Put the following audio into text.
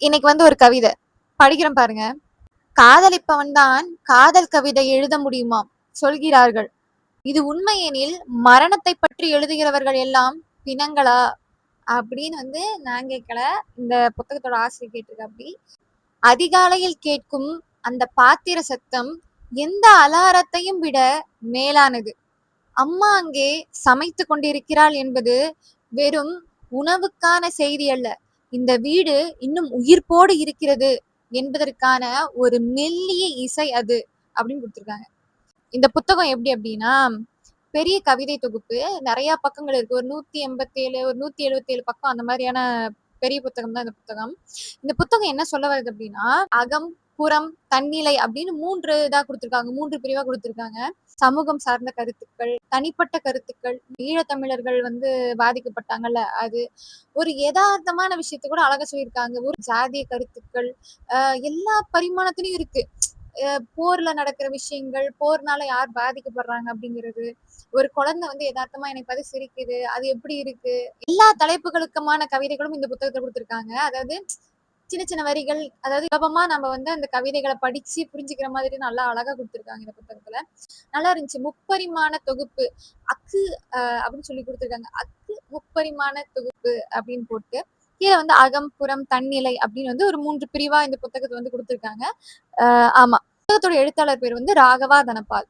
இன்னைக்கு வந்து ஒரு கவிதை படிக்கிறேன் பாருங்க. காதலிப்பவன் தான் காதல் கவிதை எழுத முடியுமாம் சொல்கிறார்கள். இது உண்மையெனில் மரணத்தை பற்றி எழுதுகிறவர்கள் எல்லாம் பிணங்களா? அப்படின்னு வந்து நான் கேட்கல. இந்த புத்தகத்தோட ஆசிரியர் கேட்டிருக்காப்படி. அதிகாலையில் கேட்கும் அந்த பாத்திர சத்தம் எந்த அலாரத்தையும் விட மேலானது. அம்மா அங்கே சமைத்துக் கொண்டிருக்கிறாள் என்பது வெறும் உணவுக்கான செய்தி அல்ல. இந்த வீடு இன்னும் உயிர்ப்போடு இருக்கிறது என்பதற்கான ஒரு மெல்லிய இசை அது அப்படின்னு கொடுத்துருக்காங்க. இந்த புத்தகம் எப்படி அப்படின்னா, பெரிய கவிதை தொகுப்பு. நெறைய பக்கங்கள் இருக்கு. ஒரு 187, ஒரு 177 பக்கம் அந்த மாதிரியான பெரிய புத்தகம் தான் இந்த புத்தகம். இந்த புத்தகம் என்ன சொல்ல வருது அப்படின்னா, அகம், புறம், தன்னிலை அப்படின்னு 3 இதா குடுத்துருக்காங்க. 3 பிரிவா குடுத்துருக்காங்க. சமூகம் சார்ந்த கருத்துக்கள், தனிப்பட்ட கருத்துக்கள், ஈழத்தமிழர்கள் வந்து பாதிக்கப்பட்டாங்கல்ல அது, ஒரு எதார்த்தமான விஷயத்த கூட அழகா சொல்லியிருக்காங்க. ஒரு ஜாதிய கருத்துக்கள், எல்லா பரிமாணத்திலயும் இருக்கு. போர்ல நடக்கிற விஷயங்கள், போர்னால யார் பாதிக்கப்படுறாங்க அப்படிங்கிறது, ஒரு குழந்தை வந்து எதார்த்தமா என்னை பார்த்து சிரிக்குது, அது எப்படி இருக்கு? எல்லா தலைப்புகளுக்குமான கவிதைகளும் இந்த புத்தகத்துல குடுத்துருக்காங்க. அதாவது சின்ன சின்ன வரிகள், அதாவது சுலபமா நம்ம வந்து அந்த கவிதைகள படிச்சு புரிஞ்சுக்கிற மாதிரி நல்லா அழகா குடுத்துருக்காங்க இந்த புத்தகத்துல. நல்லா இருந்துச்சு. முப்பரிமாண தொகுப்பு. அக்கு அப்படின்னு சொல்லி குடுத்துருக்காங்க. அக்கு முப்பரிமாண தொகுப்பு அப்படின்னு போட்டு, கீழ வந்து அகம், புறம், தன்னிலை அப்படின்னு வந்து ஒரு 3 பிரிவா இந்த புத்தகத்த வந்து குடுத்துருக்காங்க. ஆமா. புத்தகத்தோட எழுத்தாளர் பேர் வந்து ராகவா தனபால்.